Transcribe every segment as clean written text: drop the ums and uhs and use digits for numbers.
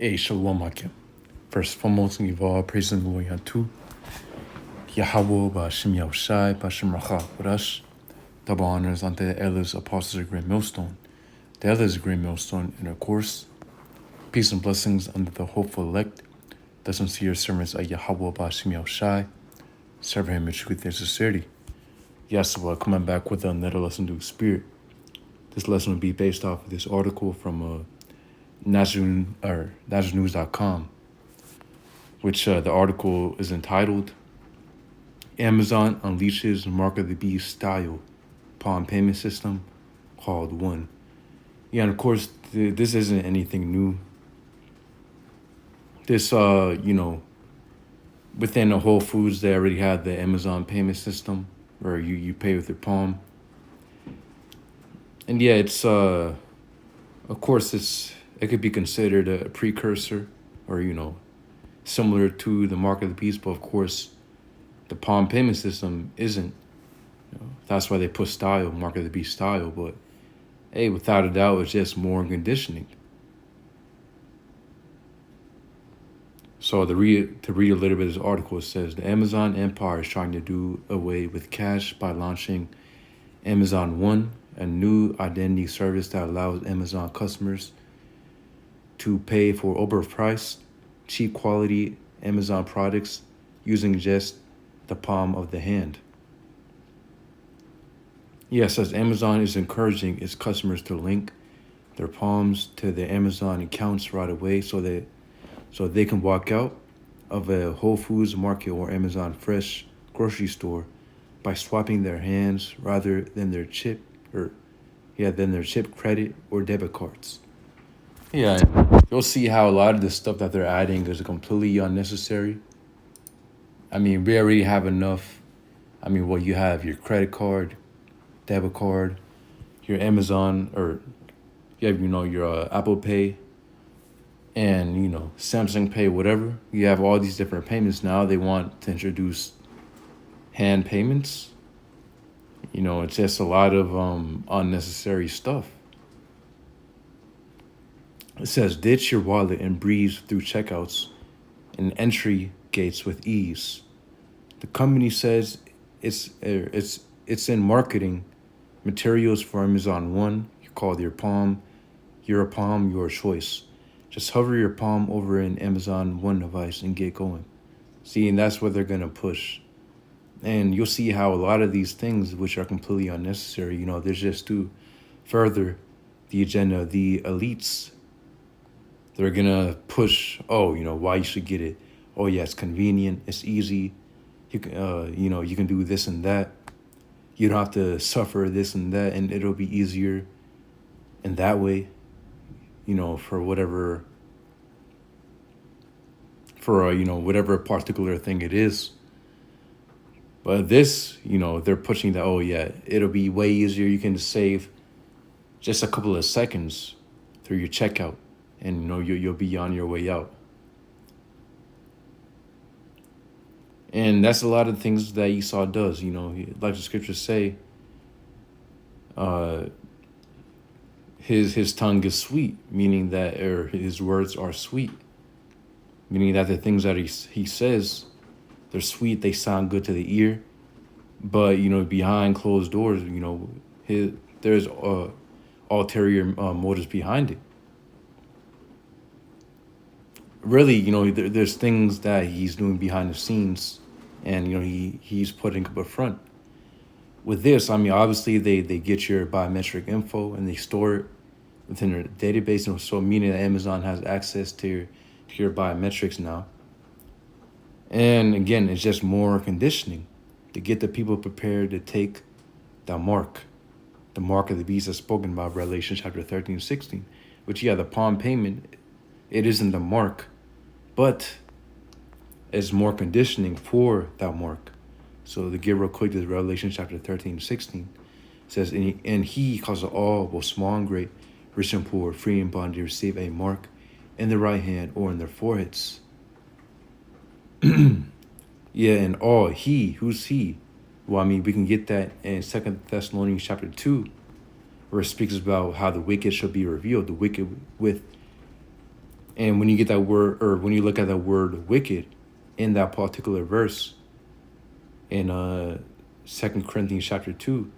Hey, Shalom Akim. First, foremost, and give all praise and glory unto Yahweh, Ba'ashem Yahushai, Ba'ashem Racha, B'rash. Double honors unto the elders, apostles of Great Millstone, the elders of Great Millstone, and of course, peace and blessings unto the hopeful elect, the sincere servants of Yahweh, Ba'ashem Yahushai, serving him in truth and sincerity. Yes, well, coming back with another lesson to spirit. This lesson will be based off of this article from nationalnews.com, which the article is entitled Amazon Unleashes Mark of the Beast Style Palm Payment System called One. Yeah, and of course, this isn't anything new. This, within the Whole Foods, they already had the Amazon payment system where you pay with your palm. And yeah, it's, of course, it could be considered a precursor or, similar to the Mark of the Beast, but of course, the palm payment system isn't. That's why they put style, Mark of the Beast style, but hey, without a doubt, it's just more conditioning. So to read a little bit of this article, it says, the Amazon empire is trying to do away with cash by launching Amazon One, a new identity service that allows Amazon customers to pay for overpriced, cheap quality Amazon products using just the palm of the hand. Yes, as Amazon is encouraging its customers to link their palms to their Amazon accounts right away so they can walk out of a Whole Foods market or Amazon Fresh grocery store by swiping their hands rather than their chip credit or debit cards. Yeah, you'll see how a lot of the stuff that they're adding is completely unnecessary. I mean, we already have enough. I mean, you have your credit card, debit card, your Amazon, or you have, your Apple Pay and, Samsung Pay, whatever. You have all these different payments now. They want to introduce hand payments. It's just a lot of unnecessary stuff. It says, ditch your wallet and breeze through checkouts and entry gates with ease. The company says it's in marketing materials for Amazon One. You call your palm, your choice. Just hover your palm over an Amazon One device and get going. See, and that's what they're gonna push. And you'll see how a lot of these things, which are completely unnecessary, they're just to further the agenda of the elites. They're gonna push, why you should get it. Oh yeah, it's convenient, it's easy. You can, you can do this and that. You don't have to suffer this and that, and it'll be easier in that way, for whatever particular thing it is. But this, they're pushing that, it'll be way easier. You can save just a couple of seconds through your checkout, and, you'll be on your way out. And that's a lot of things that Esau does, like the scriptures say, his tongue is sweet, meaning that, or his words are sweet, meaning that the things that he says, they're sweet, they sound good to the ear, but, behind closed doors, there's ulterior motives behind it. Really, there's things that he's doing behind the scenes, and, he's putting up a front. With this, obviously they get your biometric info and they store it within their database, and so meaning that Amazon has access to your biometrics now. And again, it's just more conditioning to get the people prepared to take the mark of the beast that's spoken about, Revelation chapter 13 and 16, which, the palm payment, it isn't the mark, but it's more conditioning for that mark. So to get real quick, this Revelation chapter 13 and 16 says, and he causes all, both small and great, rich and poor, free and bond, to receive a mark in their right hand or in their foreheads. Yeah, and all, who's he? Well, we can get that in 2 Thessalonians chapter 2, where it speaks about how the wicked shall be revealed, the wicked with And when you get that word, or when you look at that word wicked in that particular verse in 2 Corinthians chapter 2,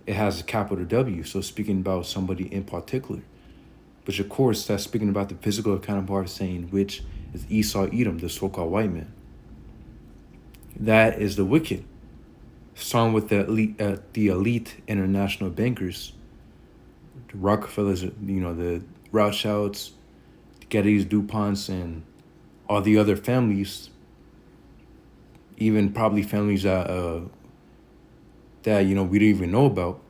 it has a capital W. So speaking about somebody in particular. Which of course, that's speaking about the physical counterpart saying, which is Esau Edom, the so-called white man. That is the wicked. Starting with the elite international bankers, the Rockefellers, the Rothschilds, the Gettys, DuPonts, and all the other families, even probably families that we don't even know about.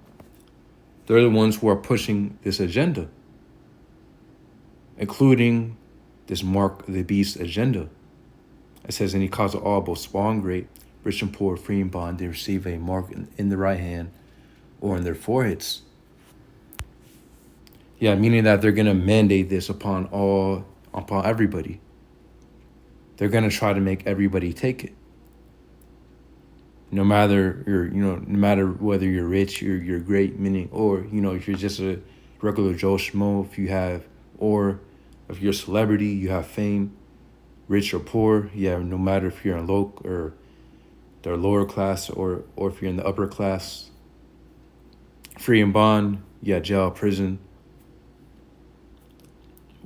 They're the ones who are pushing this agenda, including this Mark the Beast agenda. It says, and he caused all, both small and great, rich and poor, free and bond, they receive a mark in the right hand or in their foreheads. Yeah, meaning that they're going to mandate this upon everybody. They're going to try to make everybody take it. No matter whether you're rich, you're great, meaning, or, if you're just a regular Joe Schmo, or if you're a celebrity, you have fame, rich or poor, no matter if you're in low or the lower class or if you're in the upper class, free and bond, jail, prison,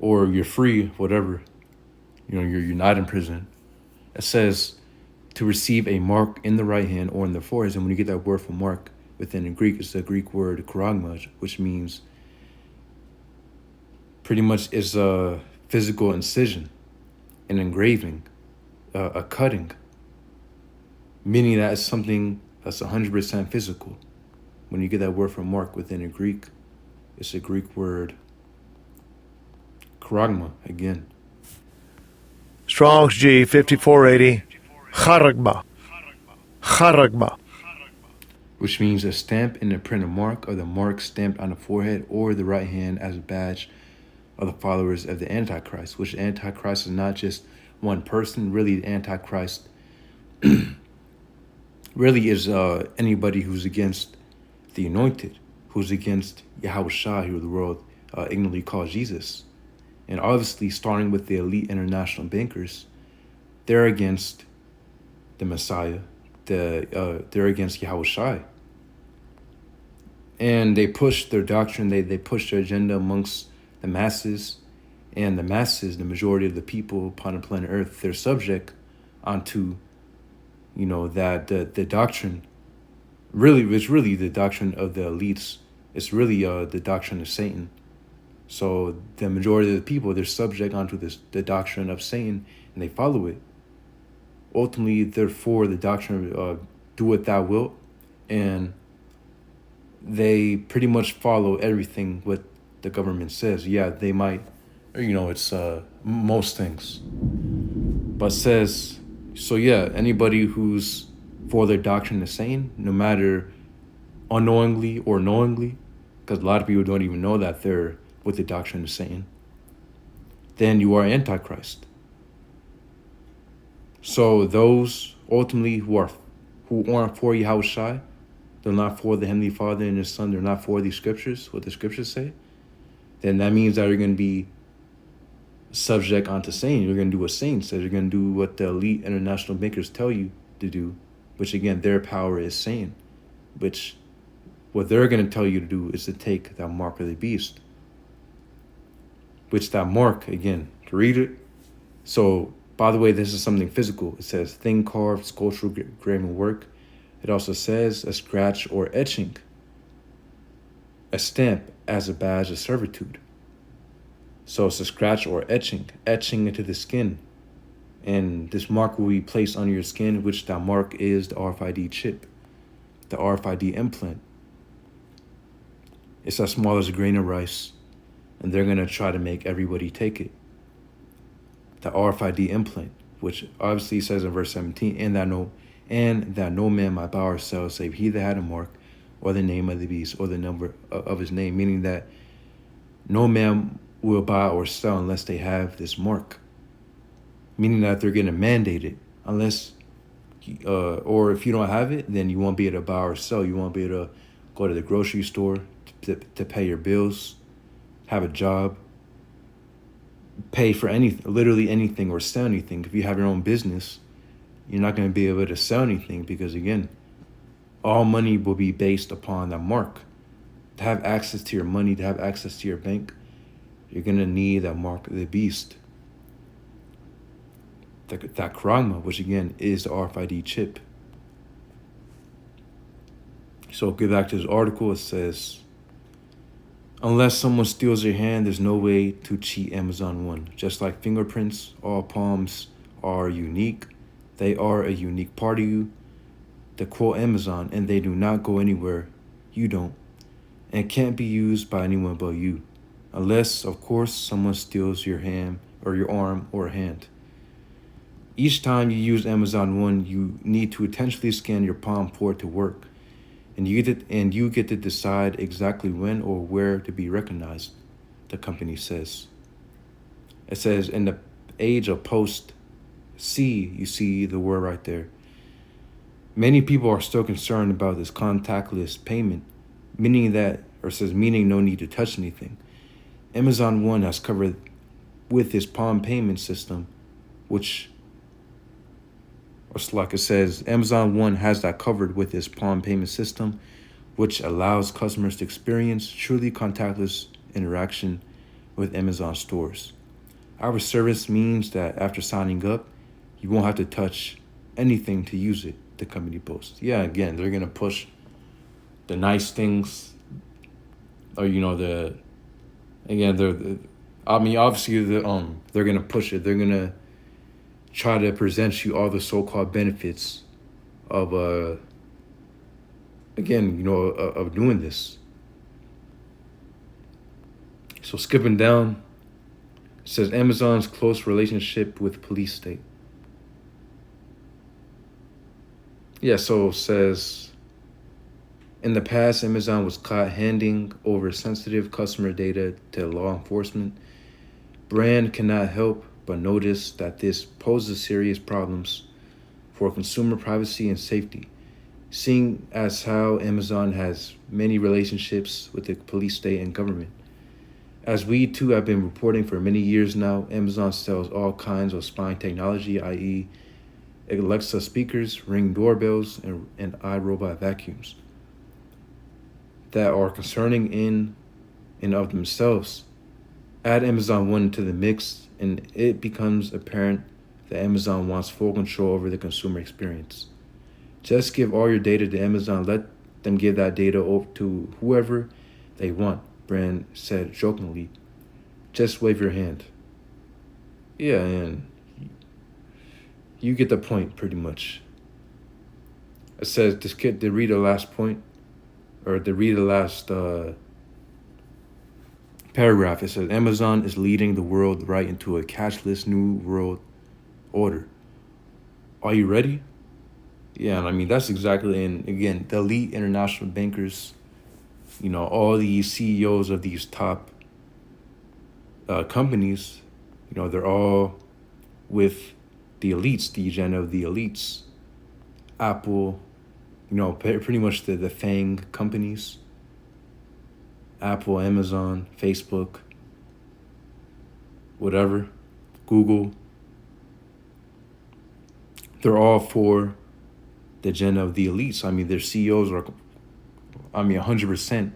or you're free, whatever, you're not in prison. It says to receive a mark in the right hand or in the forehead. And when you get that word for mark within the Greek, it's the Greek word karagma, which means pretty much is a physical incision, an engraving, a cutting, meaning that it's something that's 100% physical. When you get that word from mark within a Greek, it's a Greek word, karagma, again. Strong's G 5480, charagma, which means a stamp in the printed mark, or the mark stamped on the forehead or the right hand as a badge of the followers of the Antichrist, which Antichrist is not just one person. Really, the Antichrist really is anybody who's against the anointed, who's against Yahushua, who the world ignorantly calls Jesus. And obviously, starting with the elite international bankers, they're against the Messiah. They're against Yahushua. And they push their doctrine, they push their agenda amongst the masses. And the masses, the majority of the people upon the planet Earth, they're subject onto, that the doctrine, it's really the doctrine of the elites. It's really the doctrine of Satan. So the majority of the people, they're subject onto the doctrine of Satan, and they follow it. Ultimately, they're for the doctrine of do what thou wilt, and they pretty much follow everything what the government says. Yeah, they might, it's most things. But says, so anybody who's for their doctrine of Satan, no matter unknowingly or knowingly, because a lot of people don't even know that they're with the doctrine of Satan, then you are Antichrist. So those ultimately who aren't for Yahushua, they're not for the Heavenly Father and His Son, they're not for these scriptures, what the scriptures say, then that means that you're going to be subject onto Satan. You're going to do what Satan says. You're going to do what the elite international bankers tell you to do, which again, their power is Satan, which what they're going to tell you to do is to take that mark of the beast. Which that mark, again, to read it. So, by the way, this is something physical. It says thing carved, sculptural, graven work. It also says a scratch or etching, a stamp as a badge of servitude. So it's a scratch or etching into the skin. And this mark will be placed on your skin, which that mark is the RFID chip, the RFID implant. It's as small as a grain of rice. And they're going to try to make everybody take it. The RFID implant, which obviously says in verse 17, and that no man might buy or sell save he that had a mark, or the name of the beast, or the number of his name, meaning that no man will buy or sell unless they have this mark. Meaning that they're going to mandate it, unless, or if you don't have it, then you won't be able to buy or sell. You won't be able to go to the grocery store to pay your bills, have a job, pay for anything, literally anything, or sell anything. If you have your own business, you're not going to be able to sell anything because, again, all money will be based upon that mark. To have access to your money, to have access to your bank, you're going to need that mark of the beast. That Kragma, which again is the RFID chip. So get back to this article. It says, unless someone steals your hand, there's no way to cheat Amazon One. Just like fingerprints, all palms are unique. They are a unique part of you. To quote Amazon, and they do not go anywhere you don't, and can't be used by anyone but you. Unless, of course, someone steals your hand or your arm or hand. Each time you use Amazon One, you need to intentionally scan your palm for it to work. And you get to decide exactly when or where to be recognized, the company says. It says, in the age of post-C, you see the word right there. Many people are still concerned about this contactless payment, meaning no need to touch anything. Amazon One has covered with its palm payment system, like it says, Amazon One has that covered with its palm payment system, which allows customers to experience truly contactless interaction with Amazon stores. Our service means that after signing up, you won't have to touch anything to use it, the company boasts. Yeah, again, they're going to push the nice things, or, obviously, they're going to push it. They're going to try to present you all the so-called benefits of of doing this. So skipping down, it says Amazon's close relationship with police state. Yeah, so it says, in the past, Amazon was caught handing over sensitive customer data to law enforcement. Brand cannot help but notice that this poses serious problems for consumer privacy and safety, seeing as how Amazon has many relationships with the police state and government. As we too have been reporting for many years now, Amazon sells all kinds of spying technology, i.e. Alexa speakers, Ring doorbells, and iRobot vacuums that are concerning in and of themselves. Add Amazon One to the mix, and it becomes apparent that Amazon wants full control over the consumer experience. Just give all your data to Amazon. Let them give that data over to whoever they want, Brand said jokingly. Just wave your hand. Yeah, and you get the point pretty much. It says, to read the last point, or to read the last paragraph, it says, Amazon is leading the world right into a cashless new world order. Are you ready? Yeah, and that's exactly, and again, the elite international bankers, all these CEOs of these top companies, they're all with the elites, the agenda of the elites. Apple, pretty much the FANG companies. Apple, Amazon, Facebook, whatever, Google. They're all for the agenda of the elites. Their CEOs are, 100%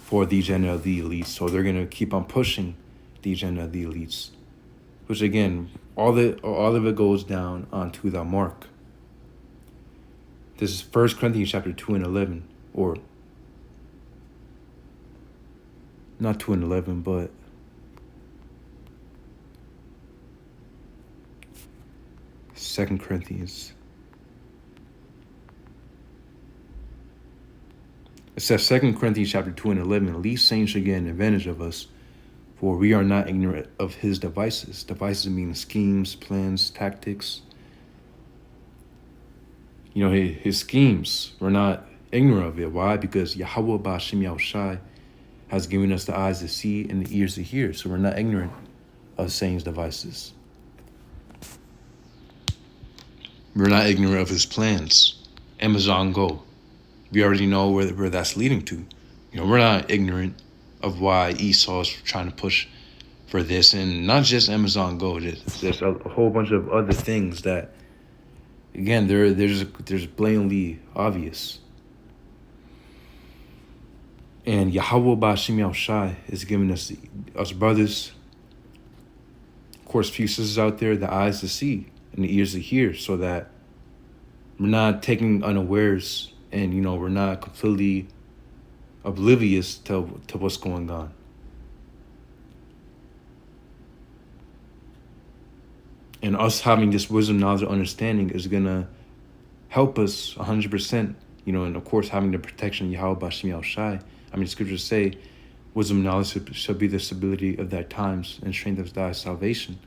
for the agenda of the elites. So they're going to keep on pushing the agenda of the elites, which again, all of it goes down onto the mark. This is 1 Corinthians chapter 2 and 11, or not 2 and 11, but Second Corinthians. It says 2 Corinthians chapter 2 and 11, at least saints should get an advantage of us, for we are not ignorant of his devices. Devices mean schemes, plans, tactics. His schemes, we're not ignorant of it. Why? Because Yahweh Ba'Shem Yahushai has given us the eyes to see and the ears to hear. So we're not ignorant of Satan's devices. We're not ignorant of his plans. Amazon Go. We already know where that's leading to. We're not ignorant of why Esau is trying to push for this, and not just Amazon Go. There's a whole bunch of other things that, again, there's blatantly obvious. And Yahweh Ba'Shim Yahushai is giving us brothers, of course, few sisters out there, the eyes to see and the ears to hear, so that we're not taking unawares, and we're not completely oblivious to what's going on. And us having this wisdom, knowledge, and understanding is gonna help us 100%. And of course, having the protection of Yahweh Ba'Shim Yahushai. Scriptures say, wisdom and knowledge shall be the stability of thy times and strength of thy salvation.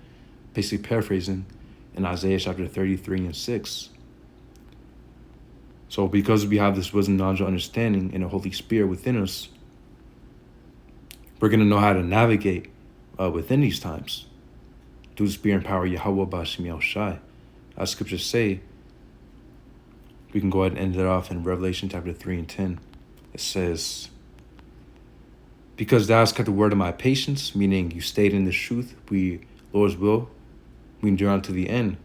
Basically paraphrasing in Isaiah chapter 33:6. So because we have this wisdom, knowledge, and understanding and the Holy Spirit within us, we're going to know how to navigate within these times through the Spirit and power of Yahweh Ba'Shim Yahushai. As scriptures say, we can go ahead and end it off in Revelation chapter 3:10. It says, because thou hast kept the word of my patience, meaning you stayed in the truth, Lord's will, we endure unto the end.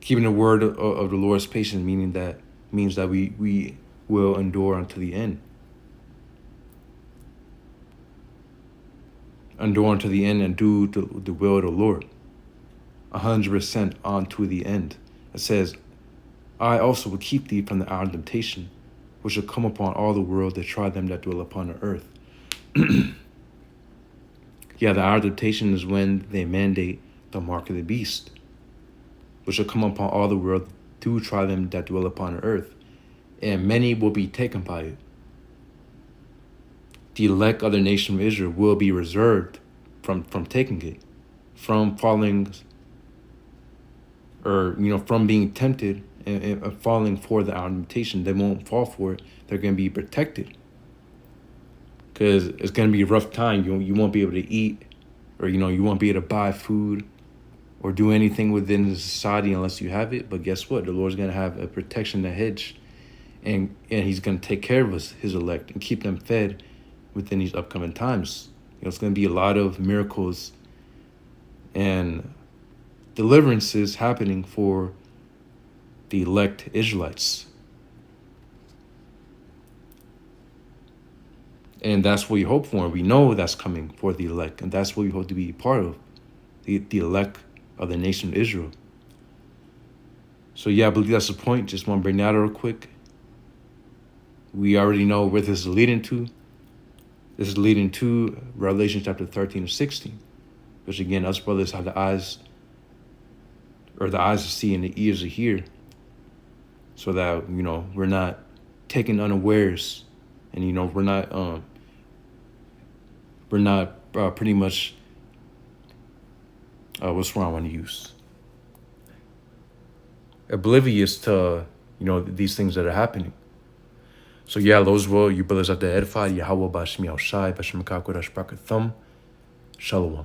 Keeping the word of the Lord's patience, means that we will endure unto the end. Endure unto the end and do the will of the Lord. 100% on to the end. It says, I also will keep thee from the hour of temptation, which shall come upon all the world to try them that dwell upon the earth. Yeah, the hour of temptation is when they mandate the mark of the beast, which shall come upon all the world to try them that dwell upon the earth. And many will be taken by it. The elect of the nation of Israel will be reserved from taking it, from falling, or from being tempted and falling for the hour of temptation. They won't fall for it. They're going to be protected, because it's going to be a rough time. You won't be able to eat, or you won't be able to buy food or do anything within the society unless you have it. But guess what? The Lord's going to have a protection, a hedge, and he's going to take care of his elect and keep them fed within these upcoming times. It's going to be a lot of miracles and deliverances happening for the elect Israelites. And that's what we hope for. We know that's coming for the elect, and that's what we hope to be part of, the elect of the nation of Israel. So yeah, I believe that's the point. Just want to bring that out real quick. We already know where this is leading to. This is leading to Revelation chapter 13 and 16, which again, us brothers have the eyes to see and the ears to hear, so that we're not taken unawares, and we're not pretty much what's wrong I want to use, oblivious to these things that are happening. So yeah, those will you brothers have to edify Yahweh Ba'Shim Yahushai B'Shem Kakodesh B'Rakatham. Shalom.